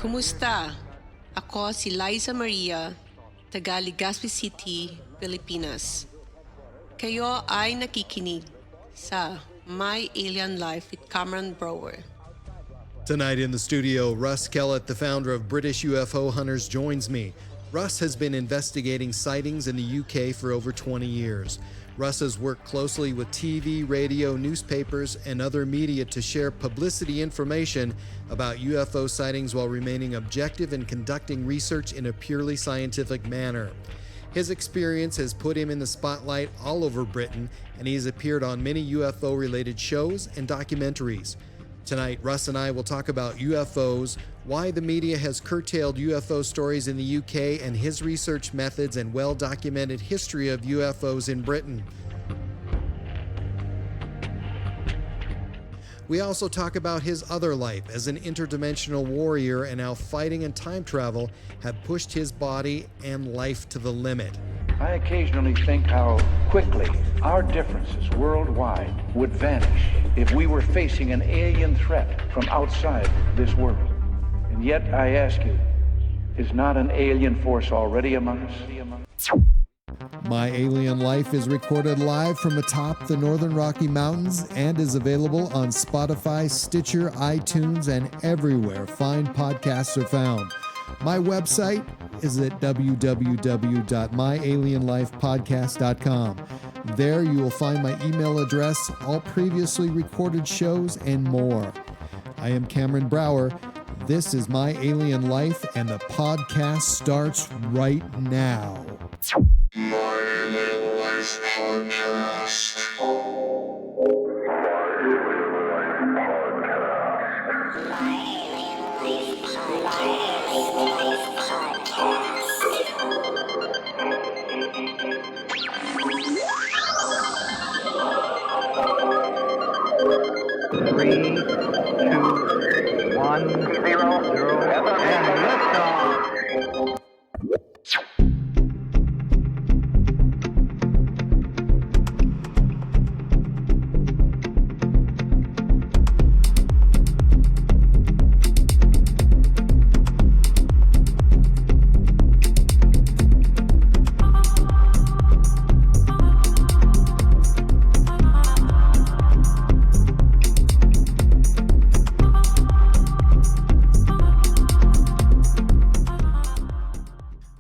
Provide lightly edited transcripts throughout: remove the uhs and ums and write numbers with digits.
Kumusta? Ako si Liza Maria, taga Legazpi City, Pilipinas. Kayo ay nakikinig sa My Alien Life with Cameron Brower. Tonight in the studio, Russ Kellett, the founder of British UFO Hunters, joins me. Russ has been investigating sightings in the UK for over 20 years. Russ has worked closely with TV, radio, newspapers, and other media to share publicity information about UFO sightings while remaining objective and conducting research in a purely scientific manner. His experience has put him in the spotlight all over Britain, and he has appeared on many UFO-related shows and documentaries. Tonight, Russ and I will talk about UFOs, why the media has curtailed UFO stories in the UK, and his research methods and well-documented history of UFOs in Britain. We also talk about his other life as an interdimensional warrior and how fighting and time travel have pushed his body and life to the limit. I occasionally think how quickly our differences worldwide would vanish if we were facing an alien threat from outside this world. And yet I ask you, is not an alien force already among us? My Alien Life is recorded live from atop the Northern Rocky Mountains and is available on Spotify, Stitcher, iTunes, and everywhere fine podcasts are found. My website is at www.myalienlifepodcast.com. There you will find my email address, all previously recorded shows, and more. I am Cameron Brower. This is My Alien Life, and the podcast starts right now. My Alien Life Podcast. Three, two, 1, 0, and liftoff.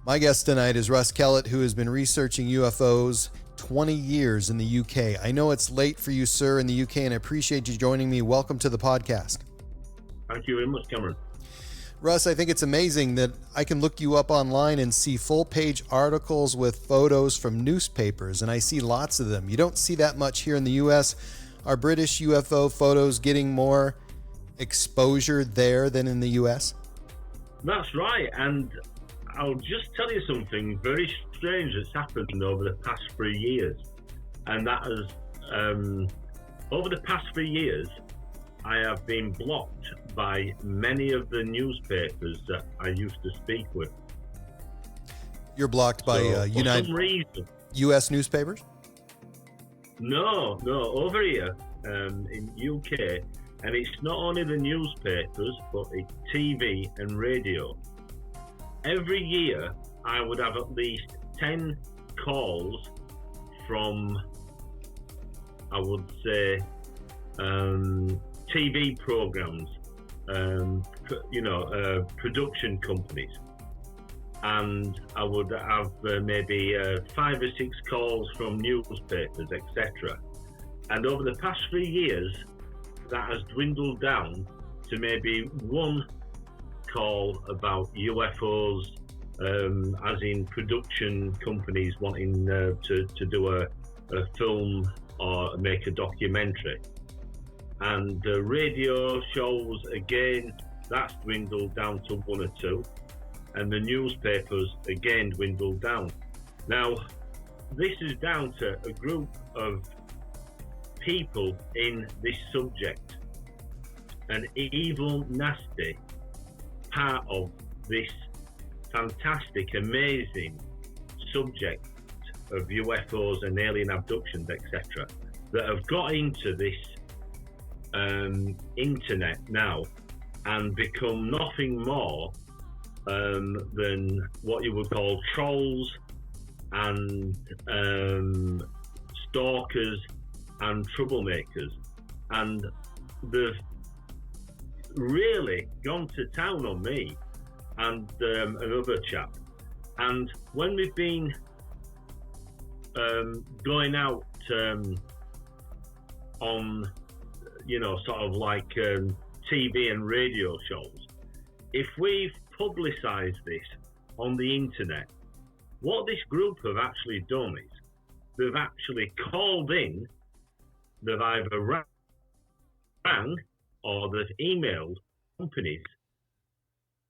My guest tonight is Russ Kellett, who has been researching UFOs 20 years in the UK. I know it's late for you, sir, in the UK, and I appreciate you joining me. Welcome to the podcast. Thank you very much, Cameron. Russ, I think it's amazing that I can look you up online and see full-page articles with photos from newspapers, and I see lots of them. You don't see that much here in the US. Are British UFO photos getting more exposure there than in the US? That's right, and I'll just tell you something very strange that's happened over the past 3 years. And that is, over the past 3 years, I have been blocked by many of the newspapers that I used to speak with. You're blocked by for some reason, U.S. newspapers? No, over here in UK. And it's not only the newspapers, but it's TV and radio. Every year, I would have at least 10 calls from, I would say, TV programs, production companies. And I would have maybe 5 or 6 calls from newspapers, etc. And over the past 3 years, that has dwindled down to maybe 1 call about UFOs, as in production companies wanting to do a film or make a documentary. And the radio shows, again, that's dwindled down to 1 or 2. And the newspapers, again, dwindled down. Now, this is down to a group of people in this subject, an evil, nasty part of this fantastic, amazing subject of UFOs and alien abductions, etc., that have got into this internet now and become nothing more than what you would call trolls and stalkers and troublemakers. And they've really gone to town on me and another chap. And when we've been going out on, sort of like TV and radio shows, if we've publicised this on the internet, what this group have actually done is they've actually called in, they've either rang or they've emailed companies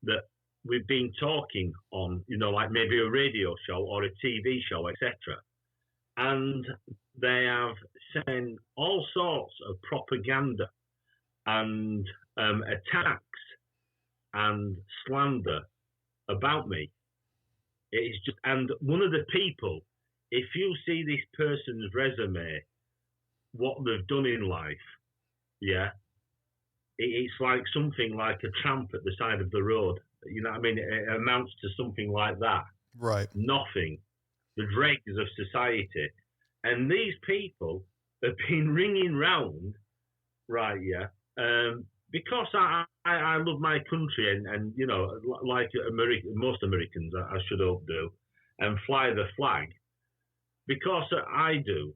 that we've been talking on, like maybe a radio show or a TV show, etc. And they have sent all sorts of propaganda and attacks and slander about me. It's just, and one of the people, if you see this person's resume, what they've done in life, yeah, it's like something like a tramp at the side of the road. You know what I mean? It amounts to something like that. Right. Nothing. The dregs of society. And these people have been ringing round, right, yeah, because I love my country and like most Americans, I should hope do, and fly the flag. Because I do,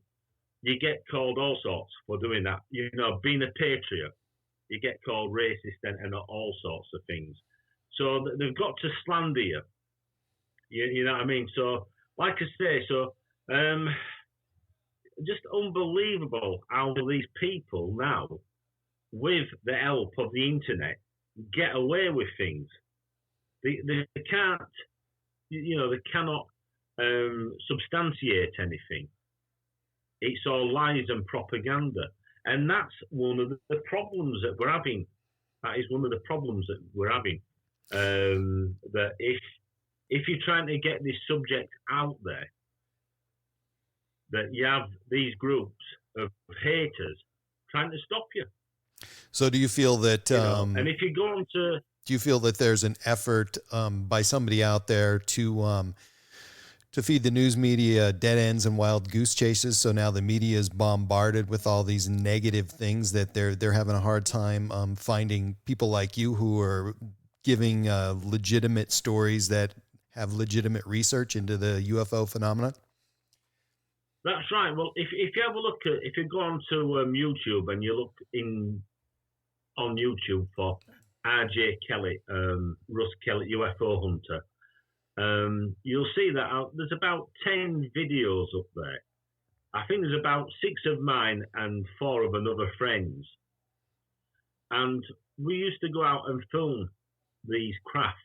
you get called all sorts for doing that. Being a patriot, you get called racist and all sorts of things. So they've got to slander you. You know what I mean? So, like I say, just unbelievable how these people now, with the help of the internet, get away with things. They can't, they cannot substantiate anything. It's all lies and propaganda. And that's one of the problems that we're having. That is one of the problems that we're having. That if you're trying to get this subject out there, that you have these groups of haters trying to stop you. So do you feel that, and if you go on to... do you feel that there's an effort by somebody out there to feed the news media dead ends and wild goose chases? So now the media is bombarded with all these negative things that they're having a hard time finding people like you who are giving legitimate stories that have legitimate research into the UFO phenomenon? That's right. Well, if you have a look at, if you go on to YouTube and you look on YouTube for R.J. Kellett, Russ Kellett, UFO Hunter, you'll see that there's about 10 videos up there. I think there's about 6 of mine and 4 of another friend's. And we used to go out and film these craft.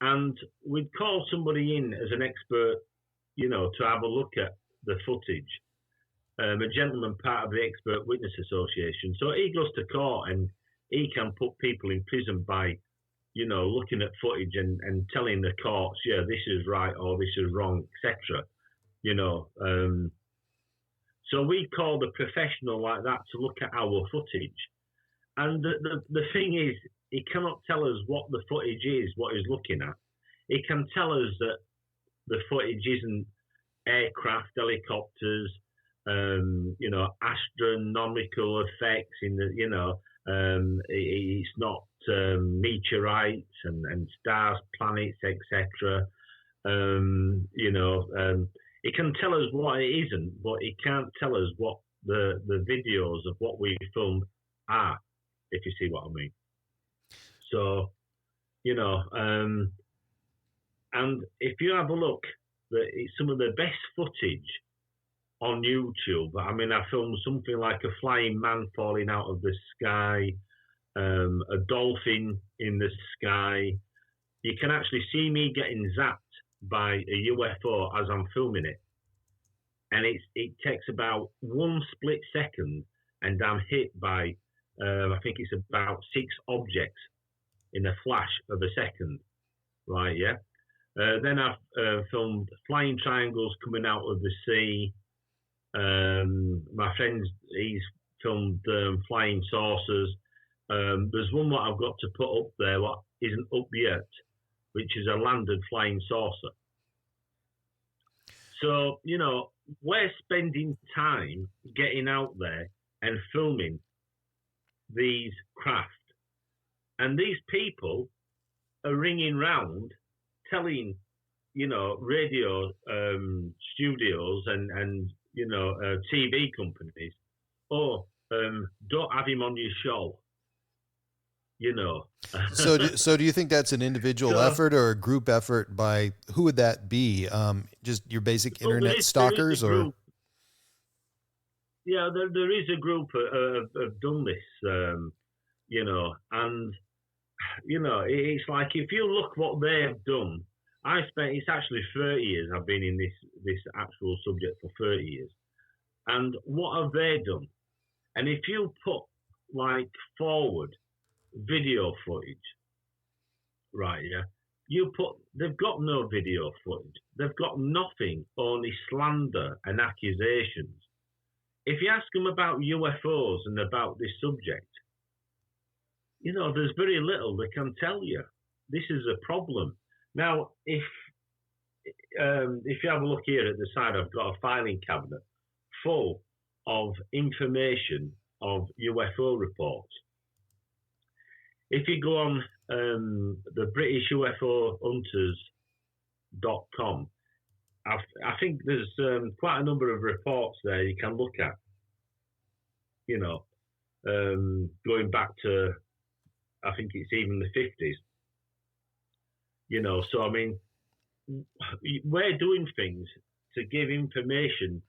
And we'd call somebody in as an expert, to have a look at the footage. A gentleman part of the Expert Witness Association. So he goes to court and he can put people in prison by, looking at footage and telling the courts, yeah, this is right or this is wrong, etc. So we called a professional like that to look at our footage. And the thing is, he cannot tell us what the footage is, what he's looking at. He can tell us that the footage isn't aircraft, helicopters, astronomical effects in the, it's not meteorites and stars, planets, etc. It can tell us what it isn't, but it can't tell us what the videos of what we filmed are, if you see what I mean. So, and if you have a look, it's some of the best footage on YouTube. I mean, I filmed something like a flying man falling out of the sky, a dolphin in the sky. You can actually see me getting zapped by a UFO as I'm filming it. And it takes about 1 split second and I'm hit by, I think it's about 6 objects in a flash of a second, right, yeah? Then I've filmed flying triangles coming out of the sea. My friend, he's filmed flying saucers. There's one that I've got to put up there what isn't up yet, which is a landed flying saucer. So, you know, we're spending time getting out there and filming these craft. And these people are ringing round telling, you know, radio studios and you know, TV companies, don't have him on your show. You know. So do you think that's an individual effort or a group effort by, who would that be? Just your basic internet stalkers, or? Yeah, there is a group have done this, you know, and, you know, it's like, if you look what they've done, it's actually 30 years I've been in this actual subject for 30 years. And what have they done? And if you put, like, forward video footage, right, yeah, they've got no video footage. They've got nothing, only slander and accusations. If you ask them about UFOs and about this subject, you know, there's very little they can tell you. This is a problem. Now, if you have a look here at the side, I've got a filing cabinet full of information of UFO reports. If you go on the British UFO Hunters.com, I think there's quite a number of reports there you can look at, you know, going back to, I think it's even the 50s, you know. So, I mean, we're doing things to give information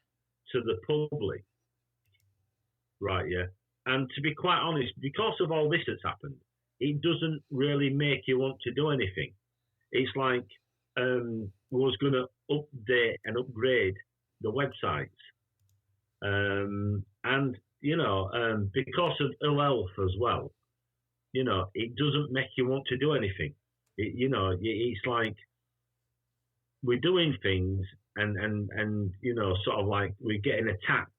to the public, right, yeah? And to be quite honest, because of all this that's happened, it doesn't really make you want to do anything. It's like we was going to update and upgrade the websites. And, you know, because of ill health as well, you know, it doesn't make you want to do anything. You know, it's like we're doing things and you know, sort of like we're getting attacked.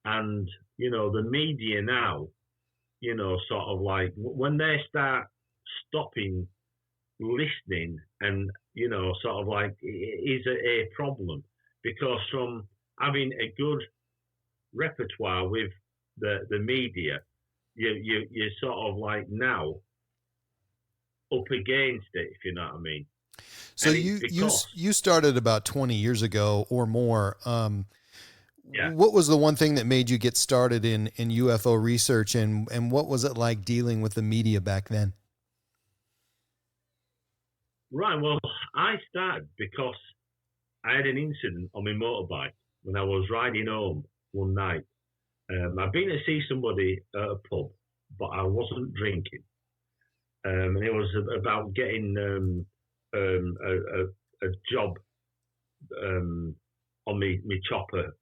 And, you know, the media now, you know, sort of like when they start stopping listening and, you know, sort of like it is a problem, because from having a good repertoire with the media, you're sort of like now up against it, if you know what I mean. So you started about 20 years ago or more. Yeah. What was the one thing that made you get started in UFO research, and what was it like dealing with the media back then? Right. Well, I started because I had an incident on my motorbike when I was riding home one night. I'd been to see somebody at a pub, but I wasn't drinking. And it was about getting a job on my chopper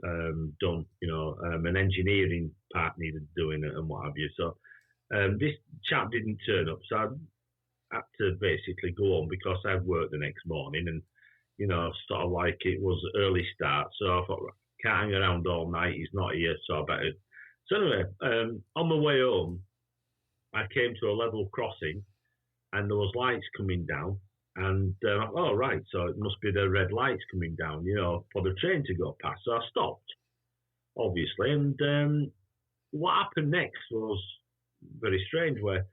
done, you know, an engineering part needed doing it and what have you. So this chap didn't turn up, so I had to basically go on because I had work the next morning, and, you know, sort of like it was early start. So I thought, can't hang around all night, he's not here, so I better. So anyway, on my way home, I came to a level crossing and there was lights coming down. And oh, right, so it must be the red lights coming down, you know, for the train to go past. So I stopped, obviously. And what happened next was very strange, where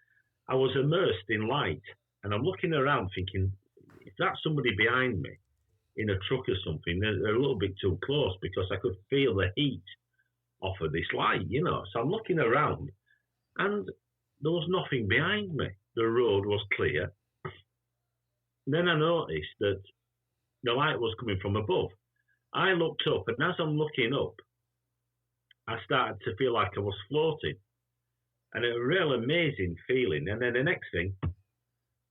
I was immersed in light. And I'm looking around thinking, if that's somebody behind me in a truck or something, they're a little bit too close, because I could feel the heat off of this light, you know. So I'm looking around and there was nothing behind me. The road was clear. Then I noticed that the light was coming from above. I looked up, and as I'm looking up, I started to feel like I was floating. And it was a real amazing feeling. And then the next thing,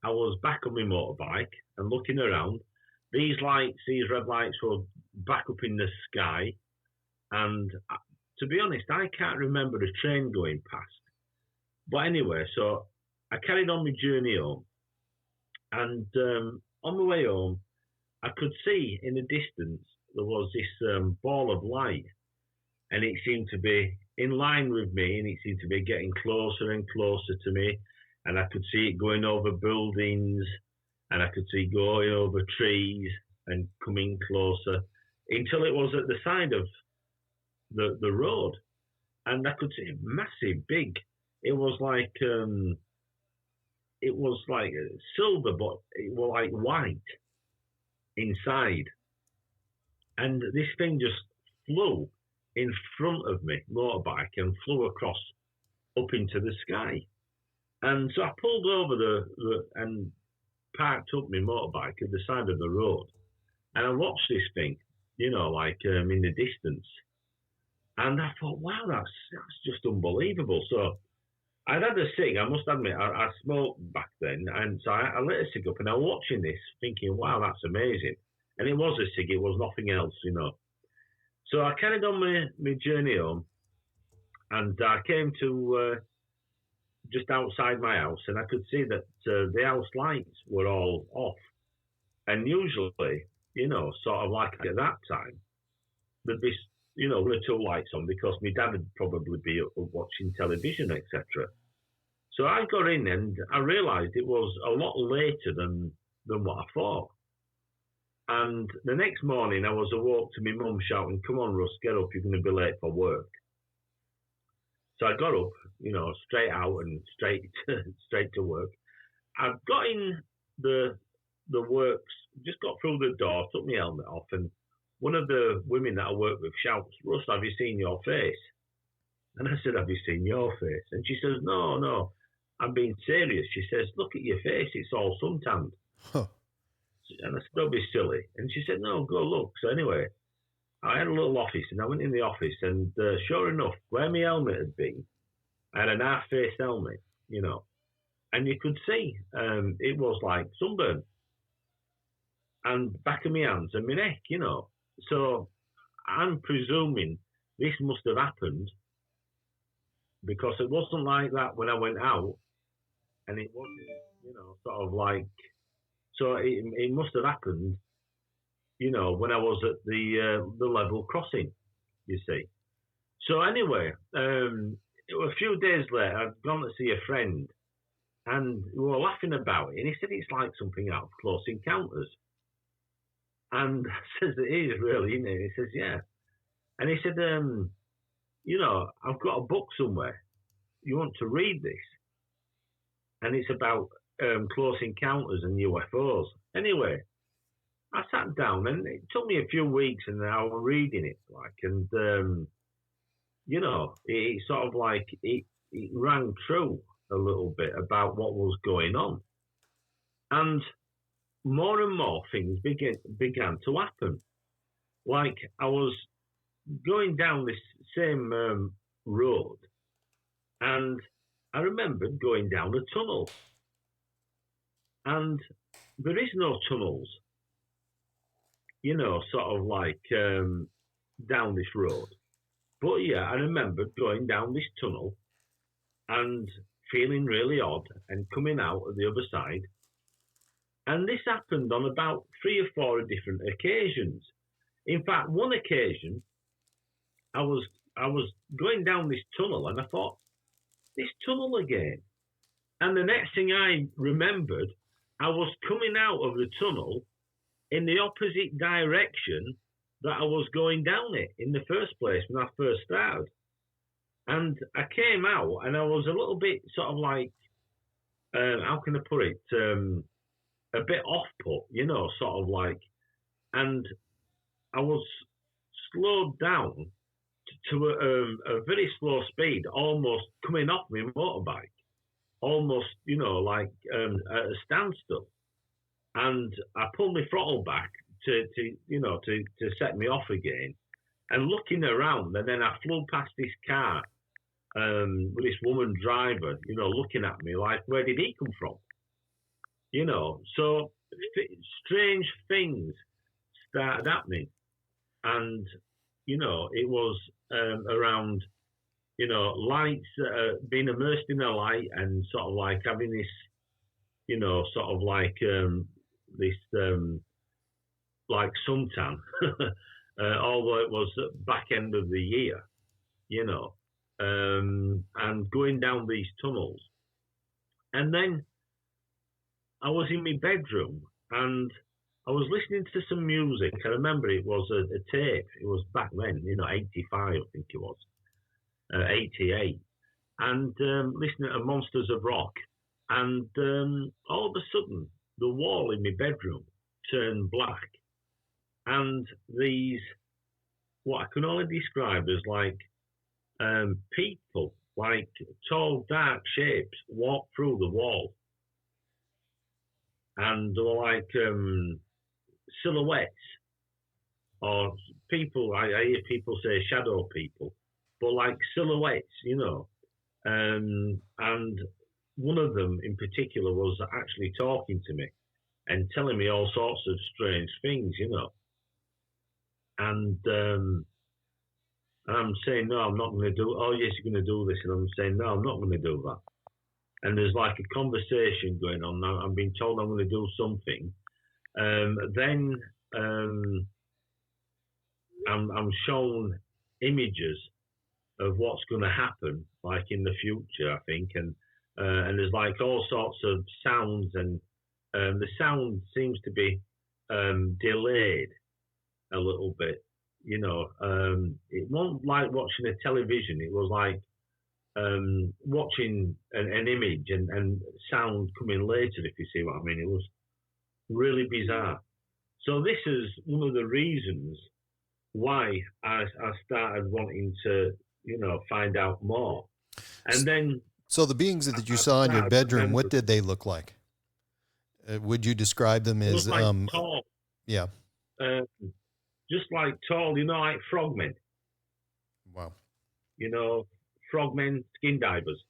I was back on my motorbike and looking around. These red lights were back up in the sky. And to be honest, I can't remember a train going past. But anyway, so I carried on my journey home. And on the way home, I could see in the distance there was this ball of light, and it seemed to be in line with me, and it seemed to be getting closer and closer to me. And I could see it going over buildings, and I could see it going over trees and coming closer until it was at the side of the road. And I could see massive, big. It was like silver, but it was like white inside. And this thing just flew in front of me, motorbike, and flew across up into the sky. And so I pulled over and parked up my motorbike at the side of the road. And I watched this thing, in the distance. And I thought, wow, that's just unbelievable. So I'd had a cig. I must admit, I smoked back then. And so I lit a cig up, and I was watching this thinking, wow, that's amazing. And it was a cig. It was nothing else, So I carried on my journey home, and I came to just outside my house, and I could see that the house lights were all off. And usually, sort of like at that time, there'd be, little lights on because my dad would probably be up watching television, etc. So I got in and I realised it was a lot later than what I thought. And the next morning I was awoke to my mum shouting, "Come on, Russ, get up, you're going to be late for work." So I got up, straight out and straight to work. I got in the works, just got through the door, took my helmet off, and one of the women that I work with shouts, "Russ, have you seen your face?" And I said, "Have you seen your face?" And she says, No, I'm being serious. She says, "Look at your face, it's all suntanned." Huh. And I said, "Don't be silly." And she said, "No, go look." So anyway, I had a little office, and I went in the office, and sure enough, where my helmet had been, I had an half-face helmet, and you could see it was like sunburn, and back of my hands and my neck, So I'm presuming this must have happened because it wasn't like that when I went out, and it wasn't, sort of like, so it must have happened, when I was at the level crossing, you see. So anyway, a few days later, I'd gone to see a friend, and we were laughing about it, and he said it's like something out of Close Encounters. And I says, "It is really, isn't it?" He says, "Yeah." And he said, "I've got a book somewhere. You want to read this?" And it's about Close Encounters and UFOs. Anyway, I sat down, and it took me a few weeks, and I was reading it, and it sort of like it rang true a little bit about what was going on, and more things began to happen. Like I was going down this same road, and I remembered going down a tunnel, and there is no tunnels, sort of like down this road. But yeah, I remembered going down this tunnel and feeling really odd and coming out at the other side. And this happened on about 3 or 4 different occasions. In fact, one occasion, I was going down this tunnel, and I thought, this tunnel again. And the next thing I remembered, I was coming out of the tunnel in the opposite direction that I was going down it in the first place when I first started. And I came out, and I was a little bit sort of like, how can I put it? A bit off put, sort of like, and I was slowed down to a very slow speed, almost coming off my motorbike, almost, like at a standstill. And I pulled my throttle back to set me off again, and looking around, and then I flew past this car with this woman driver, looking at me like, where did he come from? So strange things started happening, and it was around lights, being immersed in a light, and sort of like having this sort of like this like suntan although it was back end of the year, and going down these tunnels. And then I was in my bedroom and I was listening to some music. I remember it was a tape. It was back then, 85, I think it was, 88. And listening to Monsters of Rock. And all of a sudden, the wall in my bedroom turned black. And these, what I can only describe as like people, like tall, dark shapes, walked through the wall. And they were like silhouettes, or people, I hear people say shadow people, but like silhouettes, and one of them in particular was actually talking to me and telling me all sorts of strange things, and I'm saying, no, I'm not going to do, oh yes, you're going to do this, and I'm saying, no, I'm not going to do that. And there's like a conversation going on now. I'm being told I'm going to do something. Then I'm shown images of what's going to happen, like in the future, I think. And there's like all sorts of sounds, and the sound seems to be delayed a little bit. It wasn't like watching a television. It was like watching an image and sound coming later, if you see what I mean. It was really bizarre. So this is one of the reasons why I started wanting to, find out more. And then... So the beings that you saw in your bedroom, what did they look like? Would you describe them as... like tall. Yeah. Just like tall, like frogmen. Wow. Frogmen, skin divers.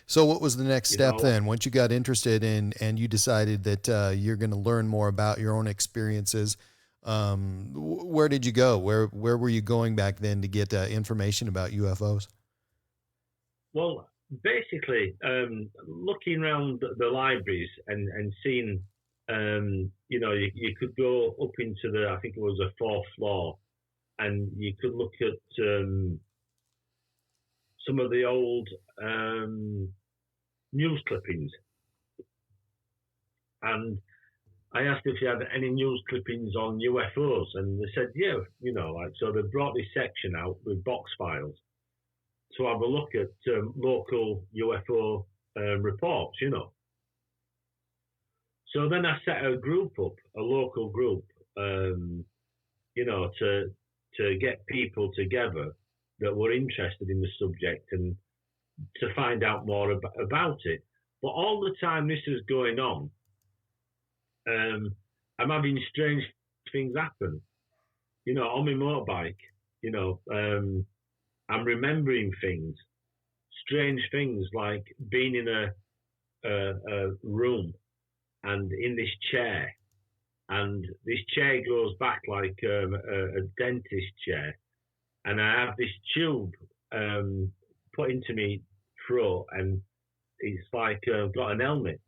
So what was the next step then? Once you got interested and you decided that you're going to learn more about your own experiences, where did you go? Where were you going back then to get information about UFOs? Well, basically, looking around the libraries and seeing, you could go up into I think it was a 4th floor, and you could look at some of the old news clippings. And I asked if you had any news clippings on UFOs, and they said, yeah, so they brought this section out with box files to have a look at local UFO reports, So then I set a group up, a local group, to get people together that were interested in the subject and to find out more about it. But all the time this is going on, I'm having strange things happen. On my motorbike, I'm remembering things, strange things, like being in a room and in this chair, and this chair goes back like a dentist chair, and I have this tube put into me throat, and it's like got an helmet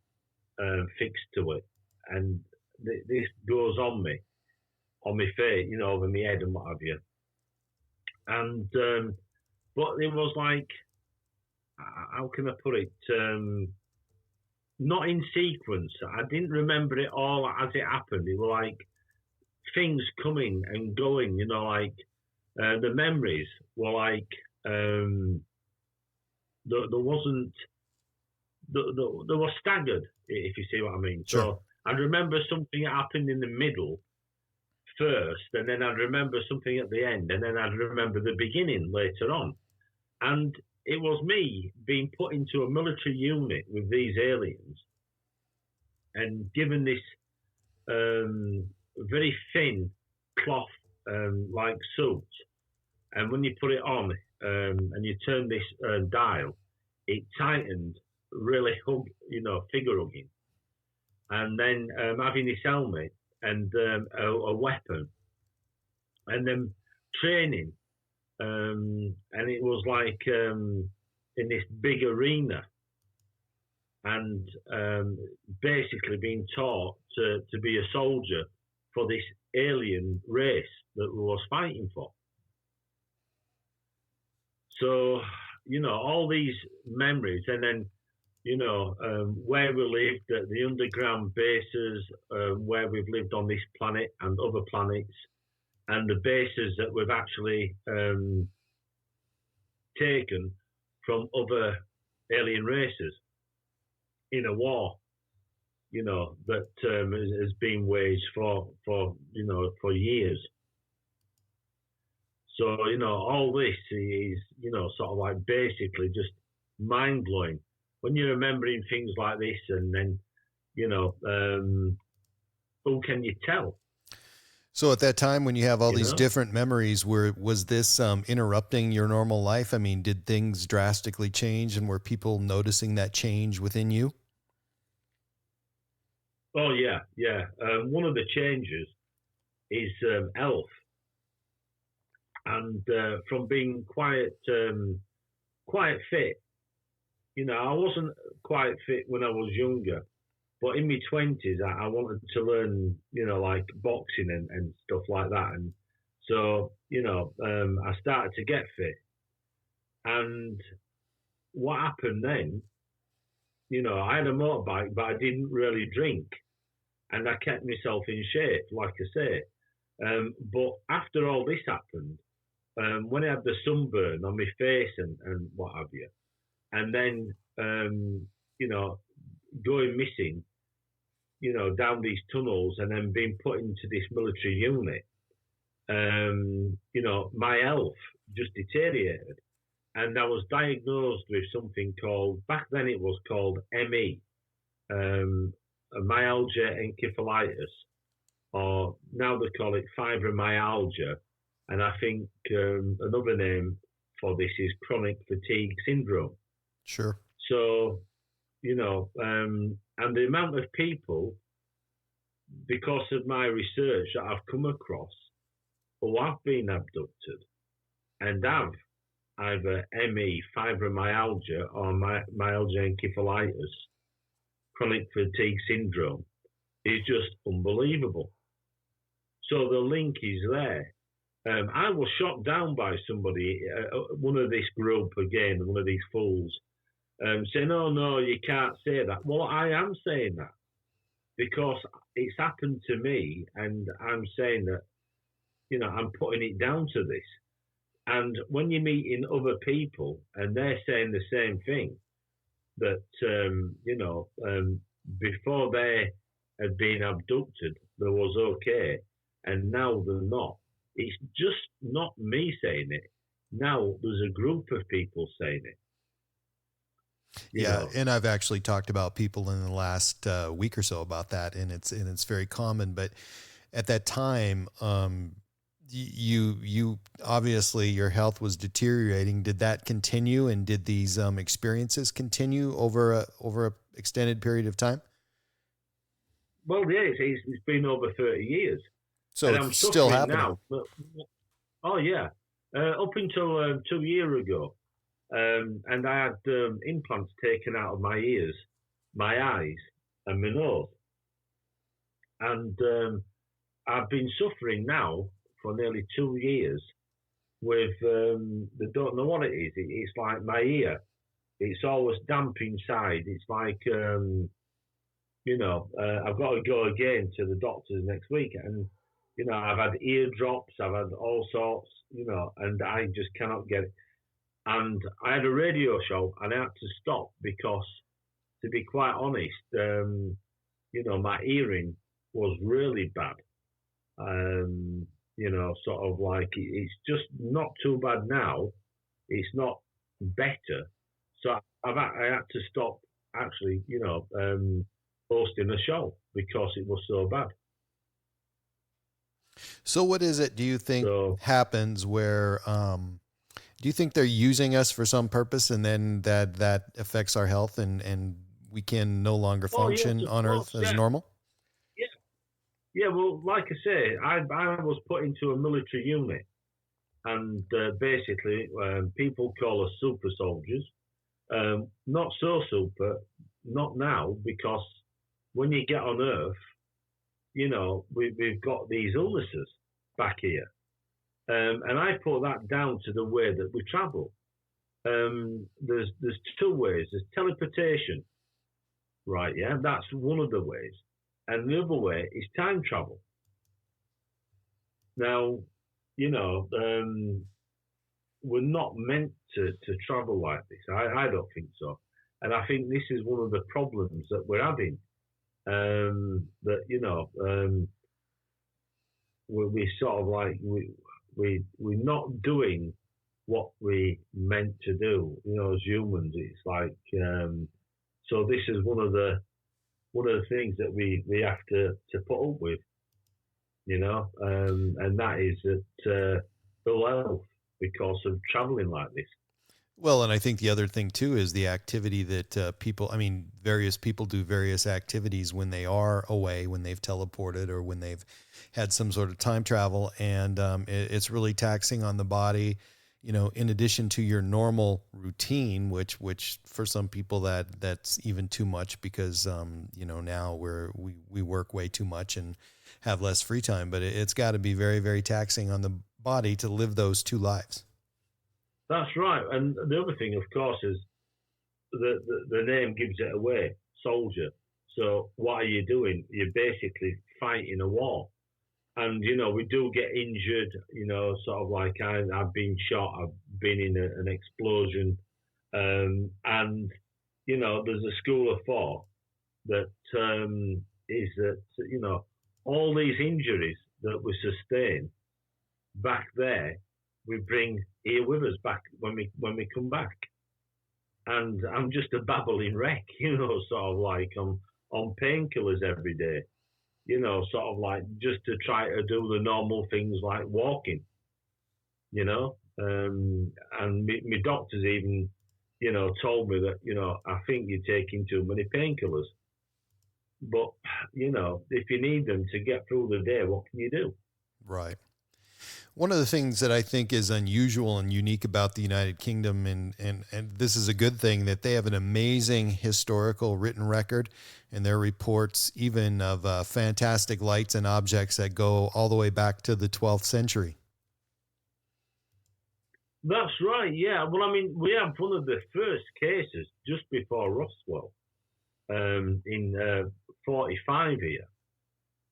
fixed to it, and this goes on my face, over my head and what have you. And but it was like, how can I put it? Not in sequence. I didn't remember it all as it happened. It was like things coming and going, like the memories were like there wasn't. They were staggered, if you see what I mean. Sure. So I'd remember something that happened in the middle first, and then I'd remember something at the end, and then I'd remember the beginning later on. And it was me being put into a military unit with these aliens and given this very thin cloth like suit. And when you put it on and you turn this dial, it tightened, really figure hugging. And then having this helmet and a weapon, and then training. And it was like in this big arena, and basically being taught to be a soldier for this alien race that we was fighting for. So, all these memories, and then, where we lived at the underground bases, where we've lived on this planet and other planets, and the bases that we've actually taken from other alien races in a war, that has been waged for years. So, all this is, sort of like basically just mind blowing when you're remembering things like this, and then, who can you tell? So at that time, when you have all these different memories, was this interrupting your normal life? I mean, did things drastically change, and were people noticing that change within you? Oh yeah. One of the changes is health, and from being quite fit. I wasn't quite fit when I was younger, but in my 20s, I wanted to learn, like boxing and stuff like that. And so, I started to get fit. And what happened then, I had a motorbike, but I didn't really drink. And I kept myself in shape, like I say. But after all this happened, when I had the sunburn on my face and what have you, and then, going missing, down these tunnels, and then being put into this military unit, my health just deteriorated. And I was diagnosed with something called, back then it was called ME, myalgia encephalitis, or now they call it fibromyalgia. And I think another name for this is chronic fatigue syndrome. Sure. So, and the amount of people, because of my research, that I've come across who have been abducted and have either ME, fibromyalgia, or myalgia encephalitis, chronic fatigue syndrome, is just unbelievable. So the link is there. I was shot down by somebody, one of this group again, one of these fools, saying, "Oh no, you can't say that." Well, I am saying that because it's happened to me, and I'm saying that, I'm putting it down to this. And when you're meeting other people and they're saying the same thing, that before they had been abducted, they was okay, and now they're not. It's just not me saying it. Now there's a group of people saying it. And I've actually talked about people in the last week or so about that, and it's very common. But at that time, you obviously your health was deteriorating. Did that continue, and did these experiences continue over a extended period of time? Well, yeah, it's been over 30 years. So and it's still happening now. Oh yeah, up until 2 years ago. And I had implants taken out of my ears, my eyes, and my nose. And I've been suffering now for nearly 2 years with, they don't know what it is. It's like my ear. It's always damp inside. It's like, I've got to go again to the doctors next week. And, I've had ear drops, I've had all sorts, and I just cannot get it. And I had a radio show, and I had to stop because, to be quite honest, my hearing was really bad. Sort of like it's just not too bad now. It's not better. So I had to stop actually, hosting a show because it was so bad. So what is it, do you think, happens where, do you think they're using us for some purpose, and then that affects our health, and we can no longer function on Earth as normal? Yeah. Well, like I say, I was put into a military unit, and basically people call us super soldiers. Not so super, not now, because when you get on Earth, we've got these illnesses back here. And I put that down to the way that we travel. there's two ways. There's teleportation, right? Yeah, that's one of the ways, and the other way is time travel. Now, you know, we're not meant to travel like this. I don't think so, and I think this is one of the problems that we're having. That you know, we sort of like we're not doing what we meant to do. You know, as humans, it's like so. This is one of the things that we have to put up with. You know, and that is that ill health because of traveling like this. Well, and I think the other thing too is the activity that people, I mean, various people do various activities when they are away, when they've teleported or when they've had some sort of time travel. And it's really taxing on the body, you know, in addition to your normal routine, which for some people that's even too much because, you know, now we work way too much and have less free time, but it's got to be very, very taxing on the body to live those two lives. That's right. And the other thing, of course, is the name gives it away, soldier. So what are you doing? You're basically fighting a war. And, you know, we do get injured, you know, sort of like I've been shot, I've been in an explosion. And, you know, there's a school of thought that is that, you know, all these injuries that we sustain back there, we bring here with us back when we come back. And I'm just a babbling wreck, you know, sort of like on painkillers every day, you know, sort of like just to try to do the normal things like walking, you know. And my doctors even, you know, told me that, you know, I think you're taking too many painkillers. But, you know, if you need them to get through the day, what can you do? Right. One of the things that I think is unusual and unique about the United Kingdom, and this is a good thing, that they have an amazing historical written record, and their reports even of fantastic lights and objects that go all the way back to the 12th century. That's right, yeah. Well, I mean, we have one of the first cases just before Roswell in 45 here,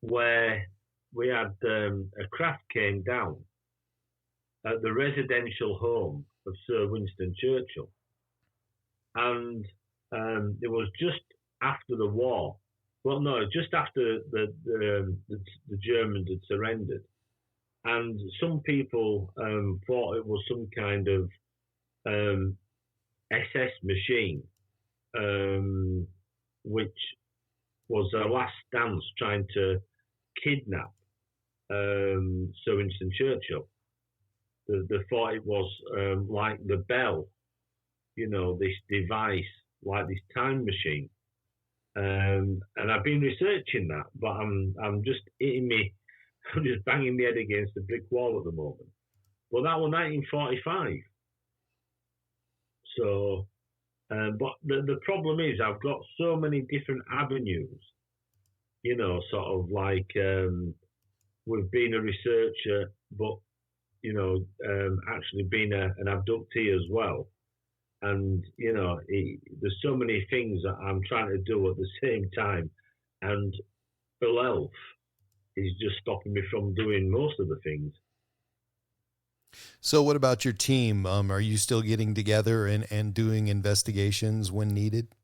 where we had a craft came down at the residential home of Sir Winston Churchill. And it was just after the war. Well, no, just after the Germans had surrendered. And some people thought it was some kind of SS machine, which was their last dance trying to kidnap Sir Winston Churchill. They thought it was like the bell, you know, this device, like this time machine. And I've been researching that, but I'm just I'm just banging my head against the brick wall at the moment. But that was 1945. So, but the problem is I've got so many different avenues, you know, sort of like we've been a researcher, but you know, actually being an abductee as well. And, you know, there's so many things that I'm trying to do at the same time. And ill health is just stopping me from doing most of the things. So what about your team? Are you still getting together and doing investigations when needed?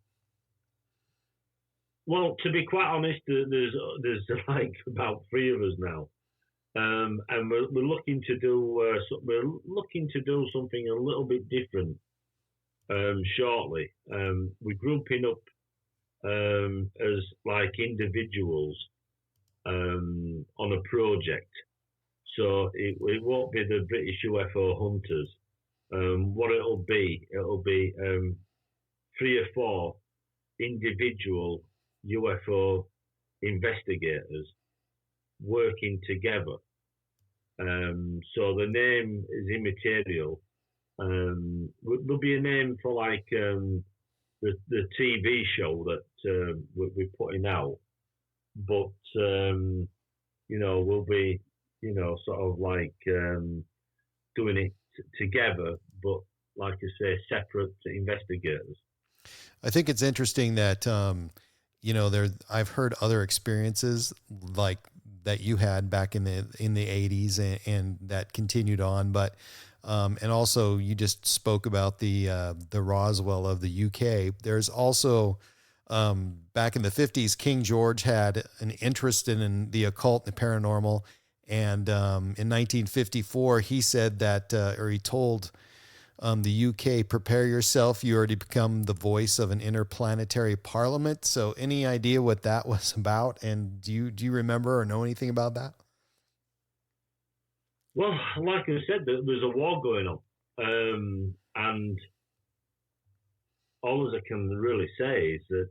Well, to be quite honest, there's like about 3 of us now. And we're looking to do something a little bit different shortly. We're grouping up as like individuals on a project. So it won't be the British UFO Hunters. What it'll be 3 or 4 individual UFO investigators working together. So the name is immaterial. There'll be a name for like the TV show that we're putting out, but you know, we'll be, you know, sort of like doing it together, but like I say, separate investigators. I think it's interesting that, I've heard other experiences like that you had back in the 80s and that continued on, but and also you just spoke about the Roswell of the UK. There's also back in the 50s, King George had an interest in the occult and the paranormal, and in 1954 he said that, or he told the UK, prepare yourself. You already become the voice of an interplanetary parliament. So any idea what that was about? And do you remember or know anything about that? Well, like I said, there's a war going on. And all I can really say is that,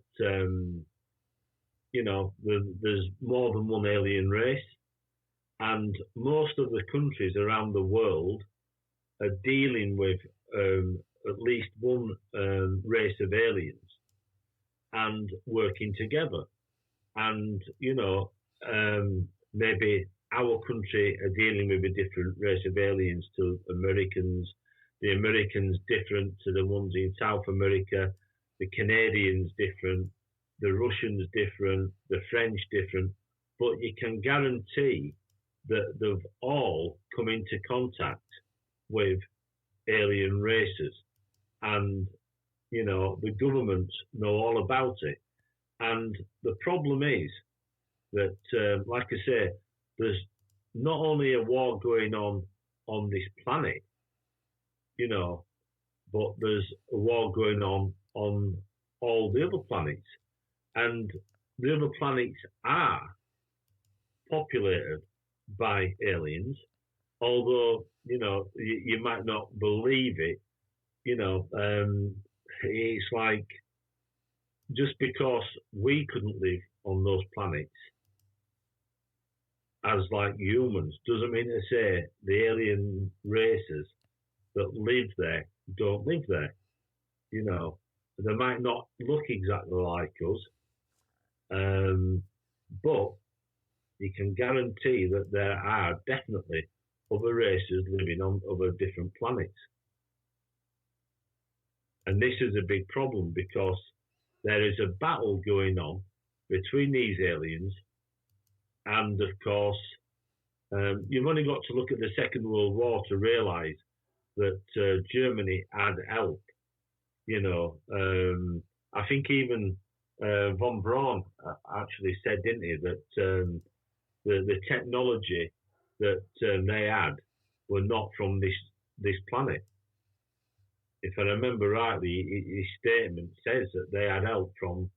there's more than one alien race. And most of the countries around the world are dealing with at least one race of aliens and working together. And, maybe our country are dealing with a different race of aliens to Americans, the Americans different to the ones in South America, the Canadians different, the Russians different, the French different, but you can guarantee that they've all come into contact with alien races, and the governments know all about it. And the problem is that, like I say, there's not only a war going on this planet, but there's a war going on all the other planets, and the other planets are populated by aliens, although you might not believe it. It's like, just because we couldn't live on those planets as like humans doesn't mean to say the alien races that live there don't live there. They might not look exactly like us, but you can guarantee that there are definitely other races living on other different planets. And this is a big problem because there is a battle going on between these aliens. And of course, you've only got to look at the Second World War to realise that Germany had help. I think even von Braun actually said, didn't he, that the technology that they had were not from this planet. If I remember rightly, his statement says that they had help from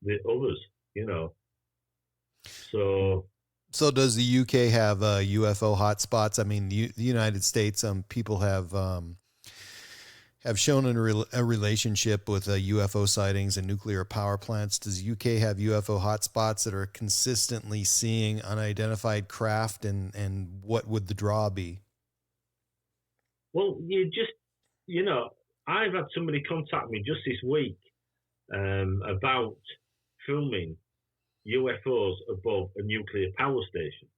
the others, So does the UK have UFO hotspots? I mean, the United States, people have shown a relationship with UFO sightings and nuclear power plants. Does UK have UFO hotspots that are consistently seeing unidentified craft, and what would the draw be? Well, I've had somebody contact me just this week about filming UFOs above a nuclear power station.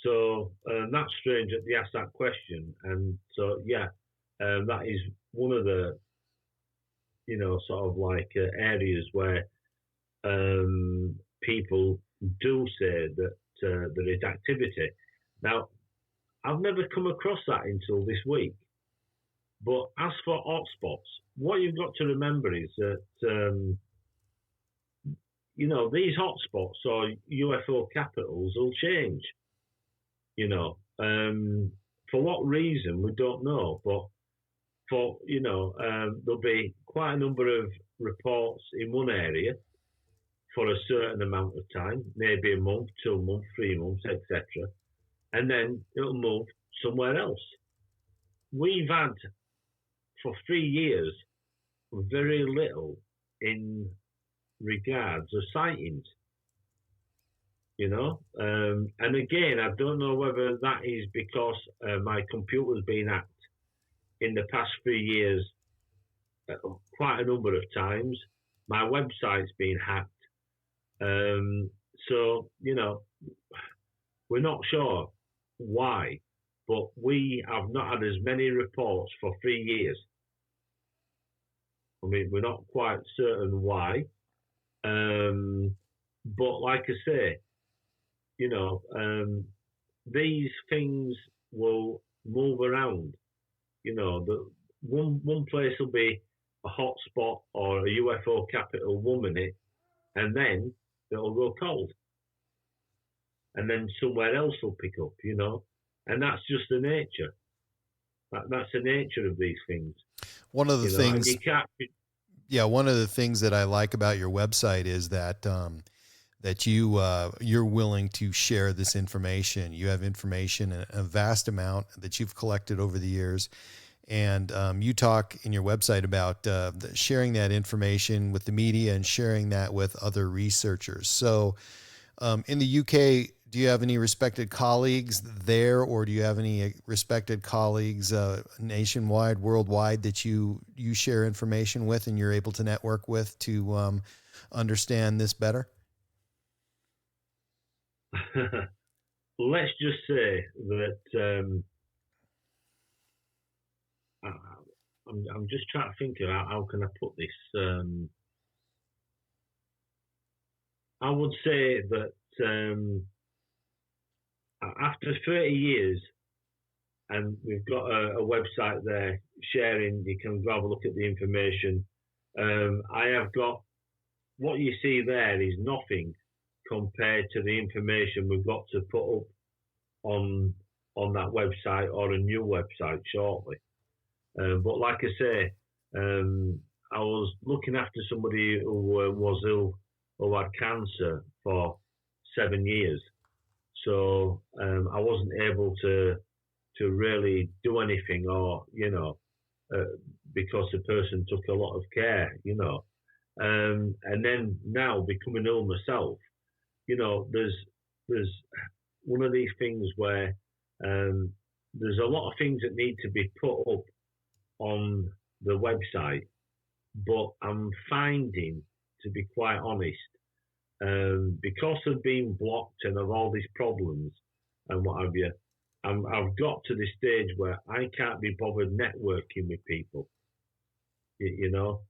So that's strange that they asked that question. And so, that is one of the, sort of like areas where people do say that there is activity. Now, I've never come across that until this week. But as for hotspots, what you've got to remember is that, these hotspots or UFO capitals will change. For what reason, we don't know. But there'll be quite a number of reports in one area for a certain amount of time, maybe a month, 2 months, 3 months, etc. And then it'll move somewhere else. We've had, for 3 years, very little in regards of sightings. And again, I don't know whether that is because my computer's been hacked in the past 3 years quite a number of times. My website's been hacked. So, we're not sure why, but we have not had as many reports for 3 years. I mean, we're not quite certain why. But like I say, you know, these things will move around. You know, one place will be a hot spot or a UFO capital 1 minute, and then it'll go cold. And then somewhere else will pick up, you know. And that's just the nature. That's the nature of these things. One of the you know, things, and you can't, yeah, one of the things that I like about your website is that that you're willing to share this information. You have information, a vast amount that you've collected over the years, and you talk in your website about sharing that information with the media and sharing that with other researchers. So, in the UK, do you have any respected colleagues there, or do you have any respected colleagues nationwide, worldwide that you share information with and you're able to network with to understand this better? let's just say that I'm just trying to think of how can I put this. I would say that after 30 years, and we've got a website there sharing, you can go have a look at the information. I have got, what you see there is nothing compared to the information we've got to put up on that website or a new website shortly. But like I say, I was looking after somebody who was ill, who had cancer for 7 years. So I wasn't able to really do anything, or, you know, because the person took a lot of care, you know. And then now becoming ill myself, you know, there's one of these things where there's a lot of things that need to be put up on the website, but I'm finding, to be quite honest, because of being blocked and of all these problems and what have you, I've got to the stage where I can't be bothered networking with people. You know,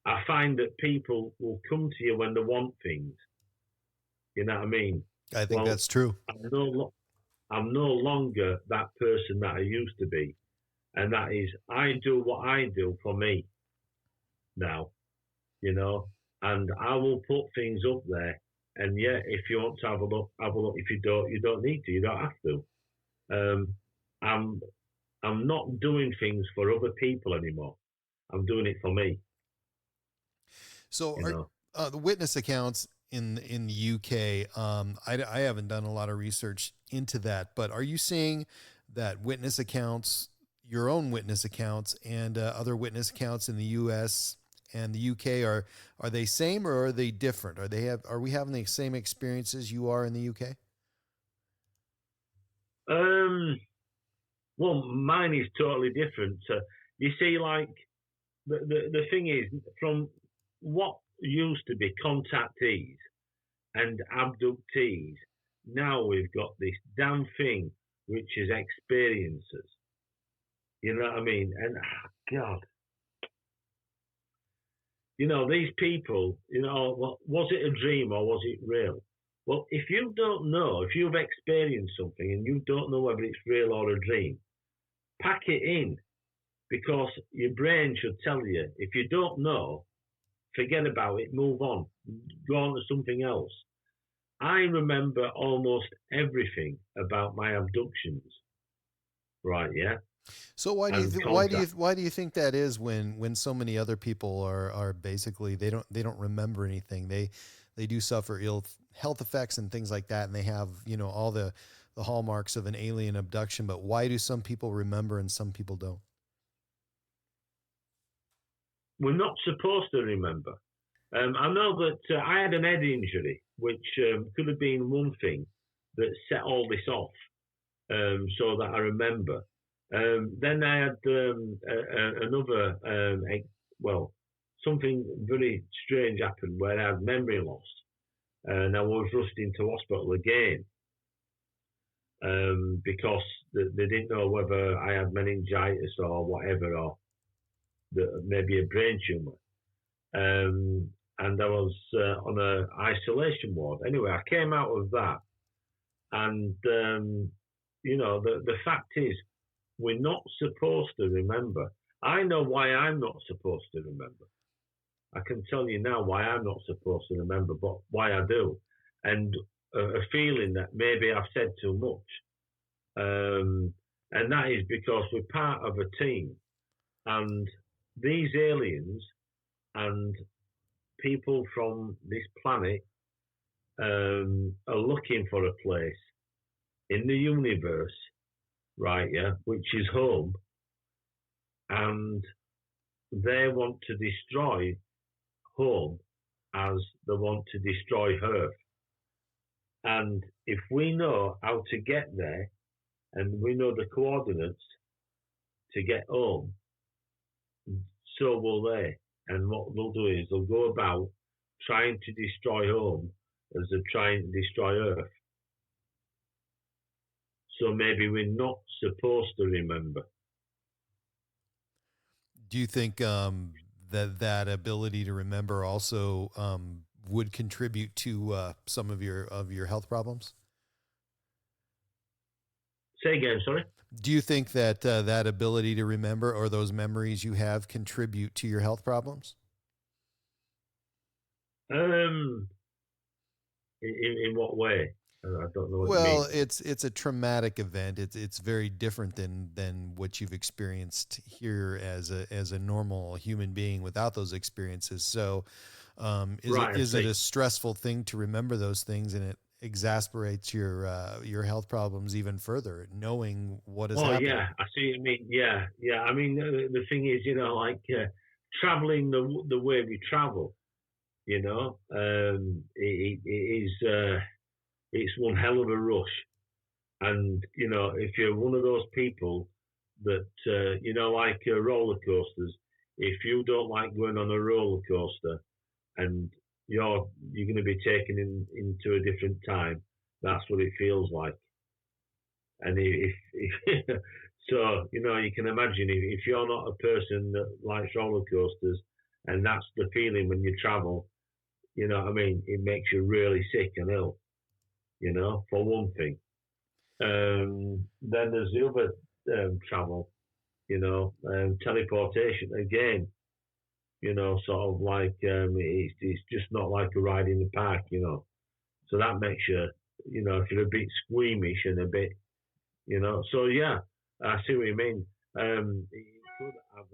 I find that people will come to you when they want things. You know what I mean? I think that's true. I'm no longer that person that I used to be, and that is, I do what I do for me now. You know, and I will put things up there. And yeah, if you want to have a look, have a look. If you don't need to. You don't have to. I'm not doing things for other people anymore. I'm doing it for me. So the witness accounts in the UK, I haven't done a lot of research into that, but are you seeing that witness accounts, your own witness accounts, and other witness accounts in the US and the UK, are they same or are they different? Are we having the same experiences you are in the UK? Well, mine is totally different. You see, like the thing is, from what used to be contactees and abductees, now we've got this damn thing which is experiences. You know what I mean? And God, you know, these people, you know, was it a dream or was it real? Well, if you don't know, if you've experienced something and you don't know whether it's real or a dream, pack it in, because your brain should tell you, if you don't know, forget about it, move on, go on to something else. I remember almost everything about my abductions, right? Yeah. So why do you think that is, when so many other people are basically they don't remember anything, they do suffer ill health effects and things like that, and they have, you know, all the hallmarks of an alien abduction, but why do some people remember and some people don't? We're not supposed to remember. I know that I had an head injury, which could have been one thing that set all this off, so that I remember. Then I had another, something very strange happened where I had memory loss, and I was rushed into hospital again. because they didn't know whether I had meningitis or whatever, or maybe a brain tumor. And I was on an isolation ward. Anyway, I came out of that, and the fact is, we're not supposed to remember. I know why I'm not supposed to remember. I can tell you now why I'm not supposed to remember, but why I do, and a feeling that maybe I've said too much, and that is because we're part of a team, and these aliens and people from this planet are looking for a place in the universe, right? Yeah, which is home, and they want to destroy home as they want to destroy Earth. And if we know how to get there, and we know the coordinates to get home, so will they. And what they'll do is they'll go about trying to destroy home as they're trying to destroy Earth. So maybe we're not supposed to remember. Do you think that ability to remember also would contribute to some of your health problems? Say again, sorry? Do you think that that ability to remember, or those memories you have, contribute to your health problems? In what way? I don't know what you Well, mean. it's a traumatic event. It's very different than what you've experienced here as a normal human being without those experiences. So, is it a stressful thing to remember those things, and it exasperates your health problems even further, knowing what has happened? Yeah, I see what you mean. Yeah. I mean, the thing is, traveling the way we travel, it is it's one hell of a rush. And if you're one of those people that like roller coasters, if you don't like going on a roller coaster, and you're going to be taken into a different time, that's what it feels like. And if so, you can imagine if you're not a person that likes roller coasters, and that's the feeling when you travel, it makes you really sick and ill, for one thing. Then there's the other travel, teleportation again, sort of like it's just not like a ride in the park, So that makes you, if you're a bit squeamish and a bit, So yeah, I see what you mean. It could have,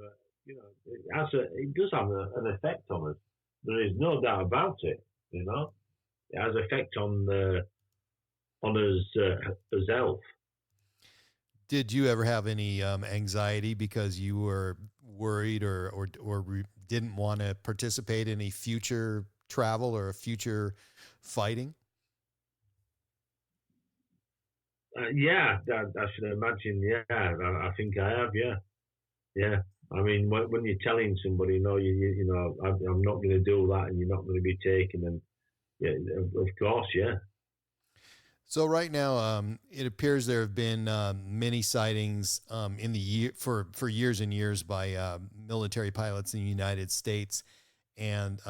it does have an effect on us. There is no doubt about it. It has effect on us as health. Did you ever have any anxiety because you were worried or didn't want to participate in a future travel or a future fighting? Yeah, I should imagine. Yeah, I think I have. Yeah. I mean, when you're telling somebody, no, I'm not going to do that, and you're not going to be taken, and yeah, of course, yeah. So right now, it appears there have been many sightings in the year for years and years by military pilots in the United States, and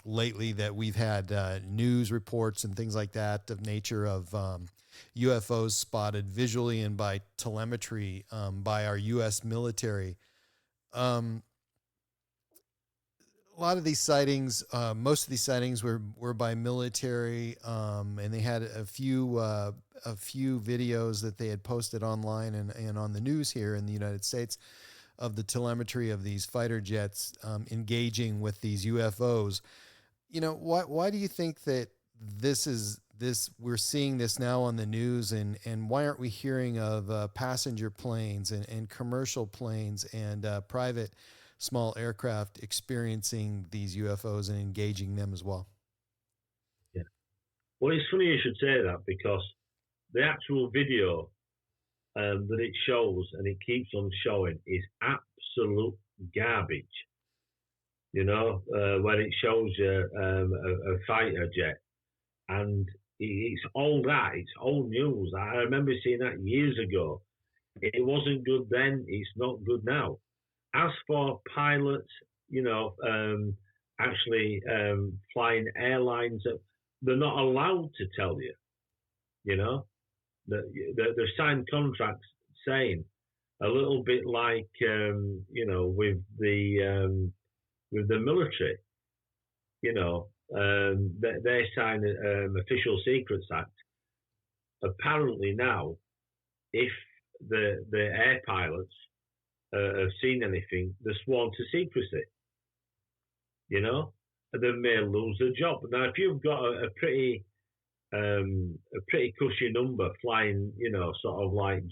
lately that we've had news reports and things like that of nature of UFOs spotted visually and by telemetry by our U.S. military. A lot of these sightings, most of these sightings were by military, and they had a few videos that they had posted online and on the news here in the United States of the telemetry of these fighter jets engaging with these UFOs. Why do you think that we're seeing this now on the news, and why aren't we hearing of passenger planes and commercial planes and private small aircraft experiencing these UFOs and engaging them as well? Yeah. Well, it's funny you should say that, because the actual video that it shows, and it keeps on showing, is absolute garbage. Where it shows a fighter jet, and It's all that. It's old news. I remember seeing that years ago. It wasn't good then. It's not good now. As for pilots, actually flying airlines, they're not allowed to tell you. They've signed contracts saying a little bit like with the military. They sign Official Secrets Act. Apparently now, if the air pilots have seen anything, they're sworn to secrecy. And they may lose their job. Now, if you've got a pretty cushy number flying, sort of like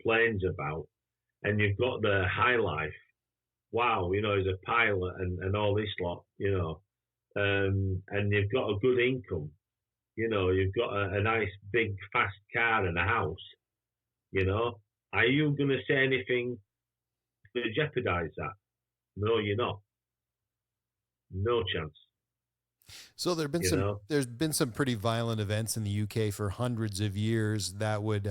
planes about, and you've got the high life. Wow, as a pilot and all this lot, and you've got a good income. You've got a nice big fast car and a house. Are you going to say anything to jeopardize that? No, you're not. No chance. So there's been some pretty violent events in the UK for hundreds of years that would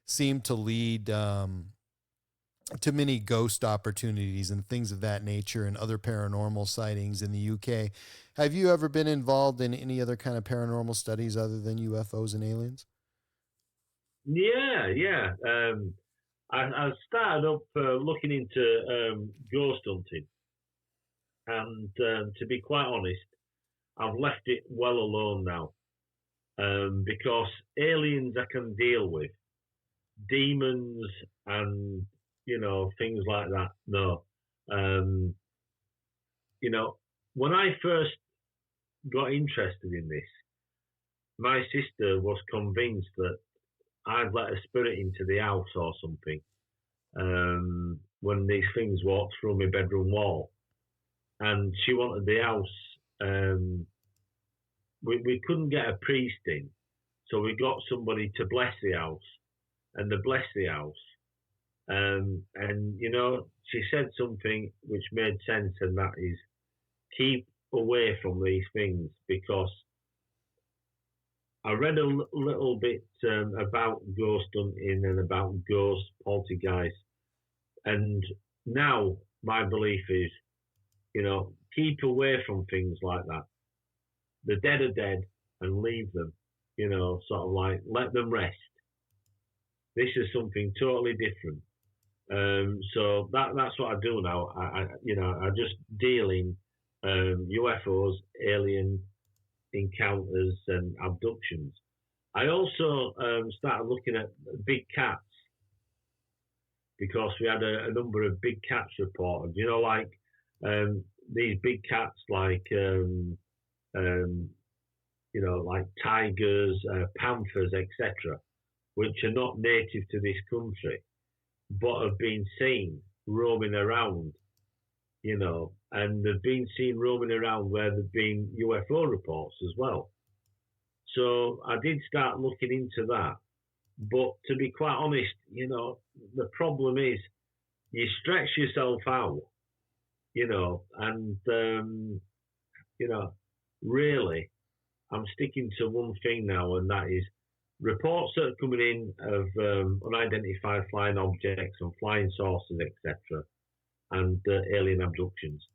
seem to lead to many ghost opportunities and things of that nature and other paranormal sightings in the UK. Have you ever been involved in any other kind of paranormal studies other than UFOs and aliens? Yeah. I started up looking into ghost hunting, and to be quite honest, I've left it well alone now, because aliens I can deal with, demons and things like that. No, when I first got interested in this, my sister was convinced that I'd let a spirit into the house or something when these things walked through my bedroom wall, and she wanted the house. We couldn't get a priest in, so we got somebody to bless the house, and they blessed the house. And she said something which made sense, and that is, keep away from these things, because I read a little bit about ghost hunting and about ghost poltergeist, and now my belief is, keep away from things like that. The dead are dead, and leave them, sort of like let them rest. This is something totally different. So that's what I do now. I just deal in UFOs, alien encounters, and abductions. I also started looking at big cats, because we had a number of big cats reported. Like these big cats, like like tigers, panthers, etc., which are not native to this country, but have been seen roaming around, and they've been seen roaming around where there've been UFO reports as well. So I did start looking into that. But to be quite honest, the problem is you stretch yourself out, and, really, I'm sticking to one thing now, and that is reports that are coming in of unidentified flying objects and flying saucers, etc., and alien abductions.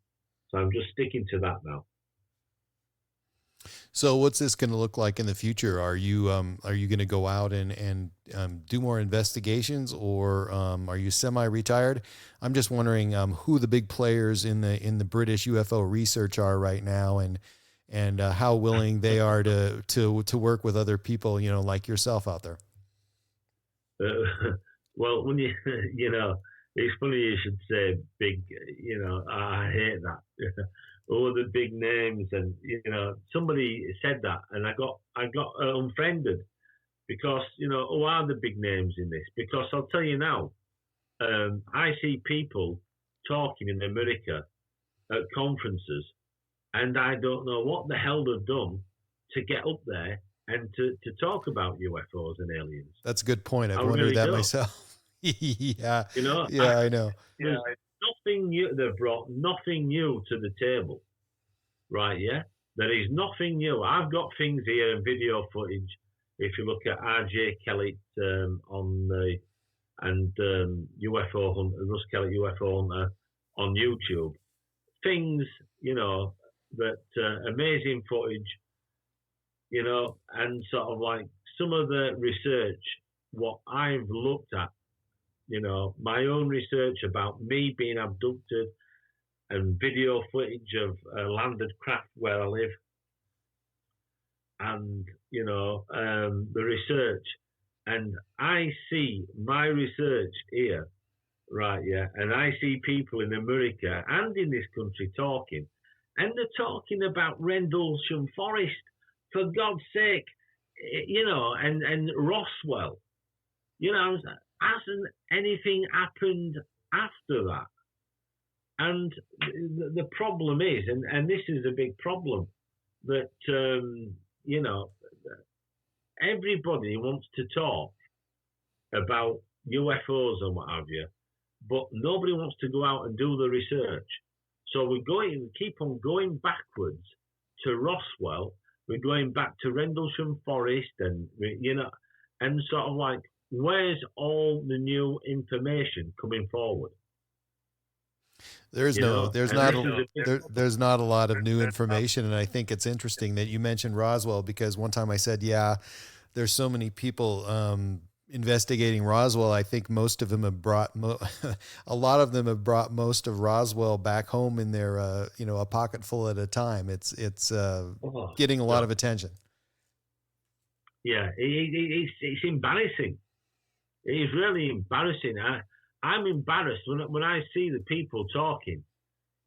So I'm just sticking to that now. So what's this going to look like in the future? Are you going to go out and do more investigations, or are you semi-retired? I'm just wondering who the big players in the British UFO research are right now, and how willing they are to work with other people, like yourself out there. Well, when you it's funny you should say big. I hate that. All the big names, and somebody said that, and I got unfriended, because who are the big names in this? Because I'll tell you now, I see people talking in America at conferences, and I don't know what the hell they've done to get up there and to talk about UFOs and aliens. That's a good point. I've wondered that myself. Yeah. I know. Nothing new. They've brought nothing new to the table, right? Yeah. There is nothing new. I've got things here and video footage. If you look at R.J. Kellett on the UFO Hunter, Russ Kellett UFO Hunter on YouTube, things, that amazing footage, and sort of like some of the research, what I've looked at, my own research about me being abducted and video footage of a landed craft where I live, and the research, and I see my research here, right? Yeah, and I see people in America and in this country talking, and they're talking about Rendlesham Forest, for God's sake, and Roswell, hasn't anything happened after that? And the problem is, and this is a big problem, that everybody wants to talk about UFOs and what have you, but nobody wants to go out and do the research. So we keep on going backwards to Roswell. We're going back to Rendlesham Forest, and and sort of like, where's all the new information coming forward? There's not a lot of new information, and I think it's interesting that you mentioned Roswell, because one time I said, yeah, there's so many people investigating Roswell. I think most of them have brought a lot of them have brought most of Roswell back home in their a pocket full at a time. It's getting a lot of attention. Yeah, it's embarrassing. It is really embarrassing. I'm embarrassed when I see the people talking,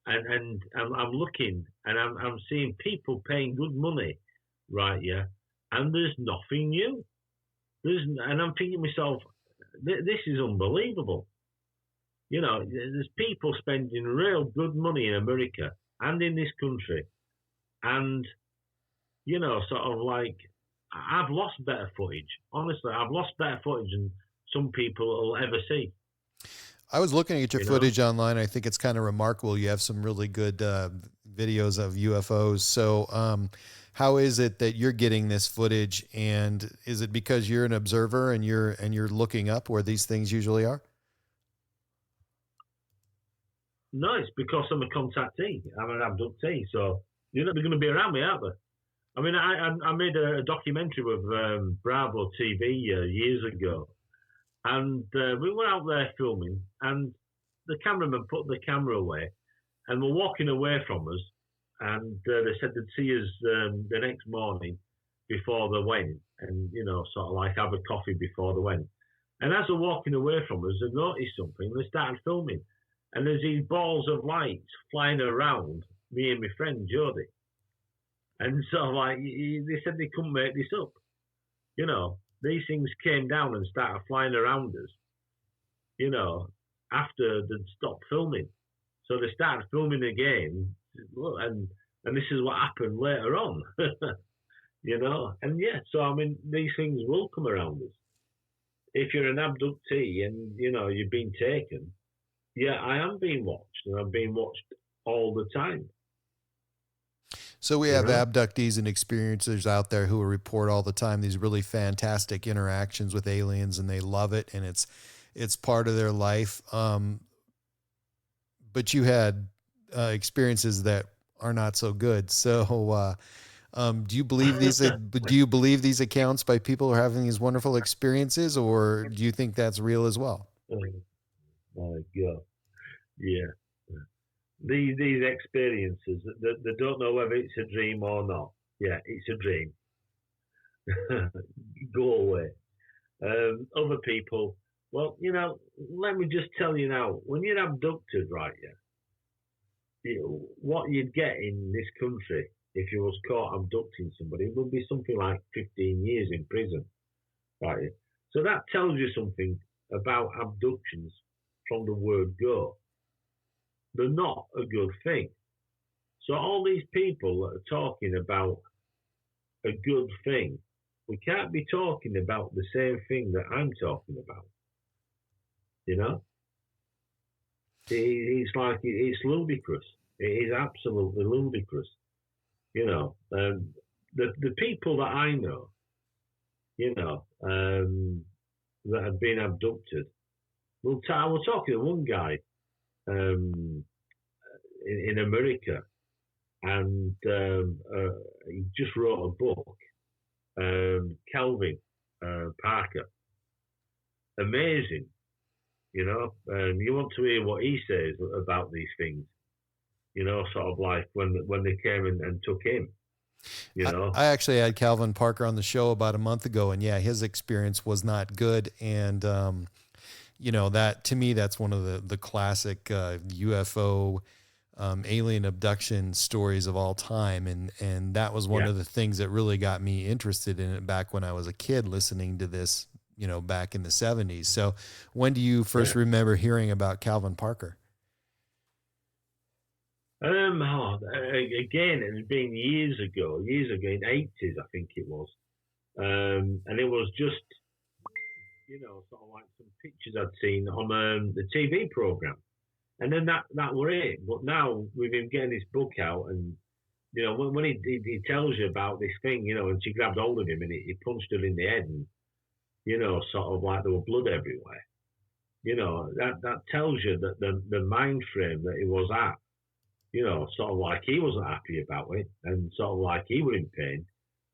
and I'm looking, and I'm seeing people paying good money, right? Yeah, and there's nothing new. And I'm thinking to myself, this is unbelievable. There's people spending real good money in America and in this country, and sort of like, I've lost better footage. Honestly, I've lost better footage than some people will ever see. I was looking at your footage online. I think it's kind of remarkable. You have some really good videos of UFOs. So how is it that you're getting this footage? And is it because you're an observer and you're looking up where these things usually are? No, it's because I'm a contactee. I'm an abductee. So they're going to be around me, aren't they? I mean, I made a documentary with Bravo TV years ago. And we were out there filming, and the cameraman put the camera away, and we're walking away from us, and they said they'd see us the next morning before they went, and sort of like have a coffee before they went. And as they're walking away from us, they noticed something. They started filming, and there's these balls of lights flying around me and my friend Jody. And sort of like, they said they couldn't make this up, These things came down and started flying around us, after they'd stopped filming. So they started filming again, and this is what happened later on, And yeah, so I mean, these things will come around us. If you're an abductee and, you've been taken, yeah, I am being watched, and I'm being watched all the time. So we have abductees and experiencers out there who report all the time these really fantastic interactions with aliens, and they love it, and it's part of their life. But you had experiences that are not so good. So do you believe these? Do you believe these accounts by people who are having these wonderful experiences, or do you think that's real as well? Oh my God, yeah. These experiences, they don't know whether it's a dream or not. Yeah, it's a dream. Go away. Other people, well, let me just tell you now, when you're abducted, right, what you'd get in this country if you was caught abducting somebody would be something like 15 years in prison, right? So that tells you something about abductions from the word go. They're not a good thing. So all these people that are talking about a good thing, we can't be talking about the same thing that I'm talking about. It's like, it's ludicrous. It is absolutely ludicrous. You know, the people that I know, you know, that have been abducted. I was talking to one guy in America, and he just wrote a book, Kelvin Parker. Amazing, you know. You want to hear what he says about these things, you know, sort of like when they came and took him. You know, I actually had Calvin Parker on the show about a month ago, and yeah, his experience was not good. And you know, that to me, that's one of the classic UFO alien abduction stories of all time, and that was one of the things that really got me interested in it back when I was a kid, listening to this, you know, back in the 70s. So, when do you first remember hearing about Calvin Parker? Again, it had been years ago, in the 80s, I think it was. And it was just, you know, sort of like some pictures I'd seen on the TV program. And then that were it. But now, with him getting his book out, and, you know, when he tells you about this thing, you know, and she grabbed hold of him and he punched her in the head, and, you know, sort of like there was blood everywhere. You know, that tells you that the mind frame that he was at, you know, sort of like he wasn't happy about it, and sort of like he was in pain.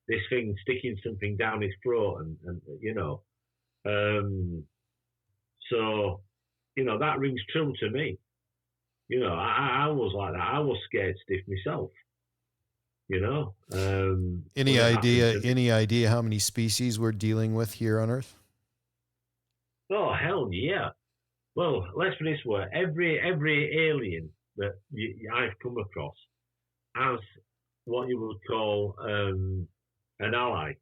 This thing sticking something down his throat, and you know, so, you know, that rings true to me. You know, I was like that. I was scared stiff myself. You know. Any idea how many species we're dealing with here on Earth? Oh, hell yeah. Well, let's put it this way. Every alien that I've come across has what you would call an ally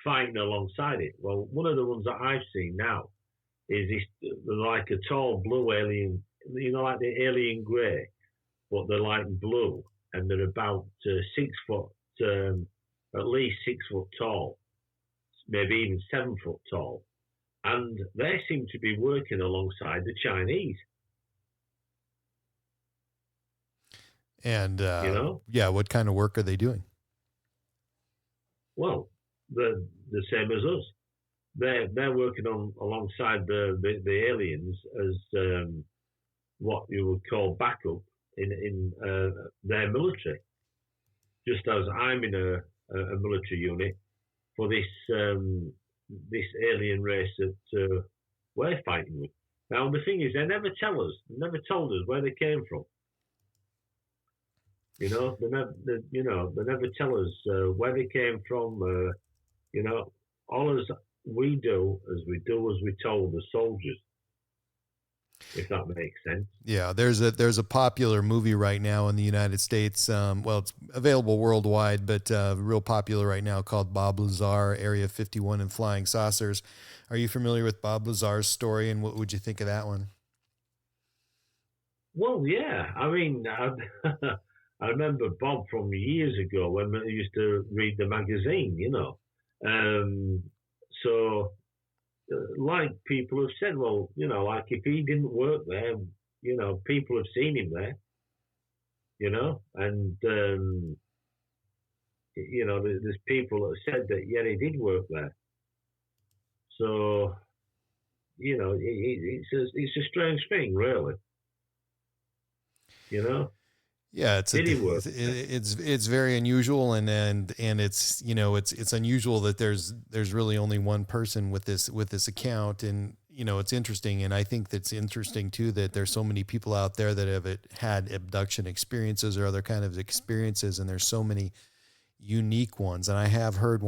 fighting alongside it. Well, one of the ones that I've seen now is this, like a tall blue alien, you know, like the alien grey, but they're like blue, and they're about 6 foot, at least 6 foot tall, maybe even 7 foot tall. And they seem to be working alongside the Chinese. And, you know? Yeah, what kind of work are they doing? Well, the same as us. They're working alongside the aliens as what you would call backup in their military. Just as I'm in a military unit for this alien race that we're fighting with. Now the thing is, they never tell us. They never told us where they came from. You know, they never tell us where they came from. You know, all as we do as we told the soldiers. If that makes sense. Yeah, there's a popular movie right now in the United States. Well, it's available worldwide, but real popular right now, called Bob Lazar, Area 51 and Flying Saucers. Are you familiar with Bob Lazar's story, and what would you think of that one? Well, yeah. I mean, I remember Bob from years ago when I used to read the magazine, you know. So, like people have said, well, you know, like if he didn't work there, you know, people have seen him there, you know, and, you know, there's people that have said that, yeah, he did work there. So, you know, it's a strange thing, really. You know? Yeah, it's very unusual, and it's, you know, it's unusual that there's really only one person with this account, and, you know, it's interesting, and I think that's interesting too that there's so many people out there that have had abduction experiences or other kind of experiences, and there's so many unique ones, and I have heard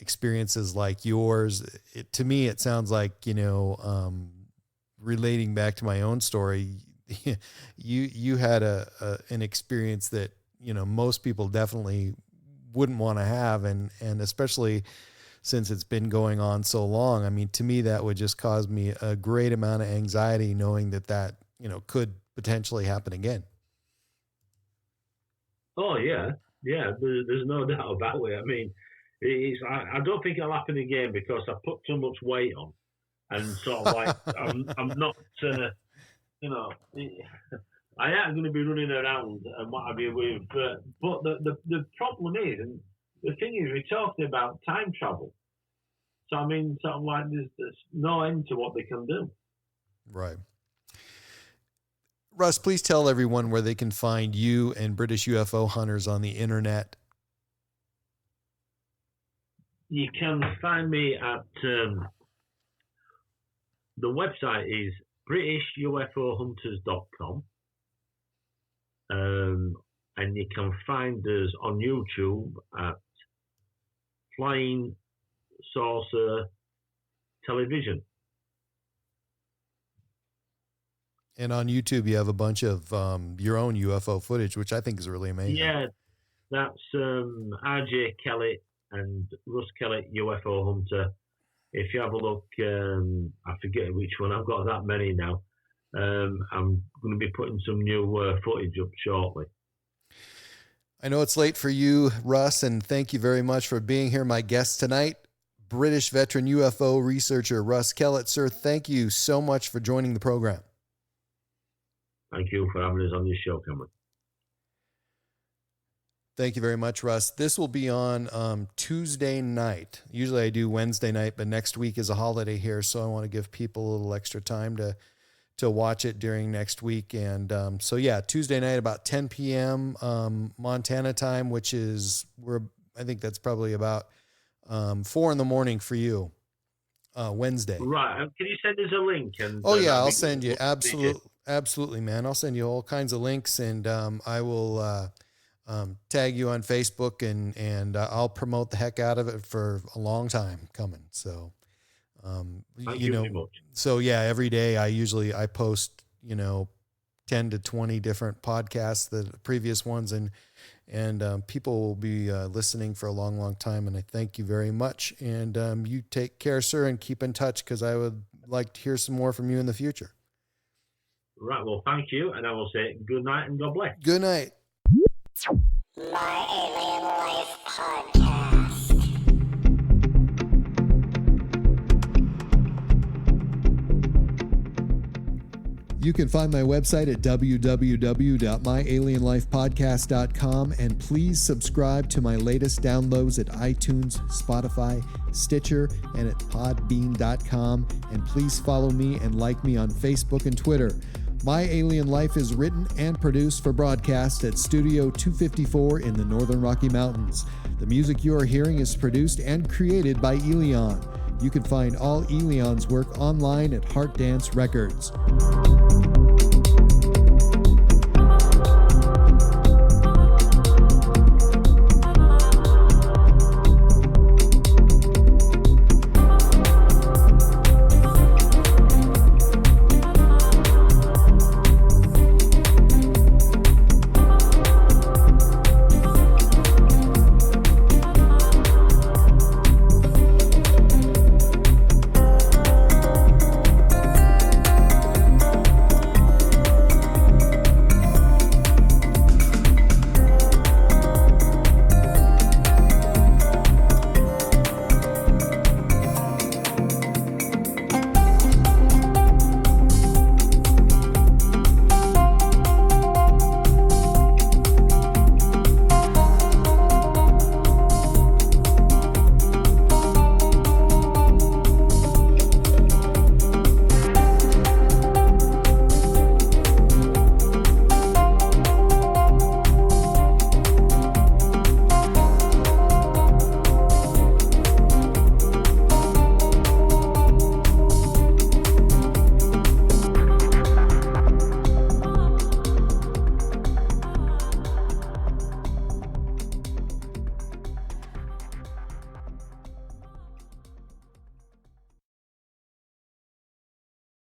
experiences like yours. To me, it sounds like, you know, relating back to my own story. You had an experience that, you know, most people definitely wouldn't want to have, and especially since it's been going on so long. I mean, to me, that would just cause me a great amount of anxiety knowing that, you know, could potentially happen again. Oh yeah, there's no doubt about it. I mean, I don't think it'll happen again because I put too much weight on, and sort of like I'm not. You know, I am going to be running around and what have you with, but the problem is, and the thing is, we're talking about time travel. So I mean, sort of like there's no end to what they can do. Right. Russ, please tell everyone where they can find you and British UFO Hunters on the internet. You can find me at the website is BritishUFOHunters.com. And you can find us on YouTube at Flying Saucer Television. And on YouTube, you have a bunch of your own UFO footage, which I think is really amazing. Yeah, that's RJ Kellett and Russ Kellett, UFO Hunter. If you have a look, I forget which one. I've got that many now. I'm going to be putting some new footage up shortly. I know it's late for you, Russ, and thank you very much for being here. My guest tonight, British veteran UFO researcher Russ Kellett. Sir, thank you so much for joining the program. Thank you for having us on this show, Cameron. Thank you very much, Russ. This will be on Tuesday night. Usually I do Wednesday night, but next week is a holiday here, so I want to give people a little extra time to watch it during next week. And so, yeah, Tuesday night about 10 p.m. Montana time, which is, I think that's probably about 4 a.m. for you, Wednesday. Right. Can you send us a link? And oh, yeah, I'll send you. Absolutely, man. I'll send you all kinds of links, and I will tag you on Facebook, and I'll promote the heck out of it for a long time coming. So, Thank you very much. So yeah, every day I post, 10 to 20 different podcasts, the previous ones, and people will be listening for a long, long time. And I thank you very much. And you take care, sir, and keep in touch, because I would like to hear some more from you in the future. Right. Well, thank you. And I will say good night and God bless. Good night. My Alien Life Podcast. You can find my website at www.myalienlifepodcast.com, and please subscribe to my latest downloads at iTunes, Spotify, Stitcher, and at podbean.com. And please follow me and like me on Facebook and Twitter. My Alien Life is written and produced for broadcast at Studio 254 in the Northern Rocky Mountains. The music you are hearing is produced and created by Elion. You can find all Elion's work online at Heart Dance Records.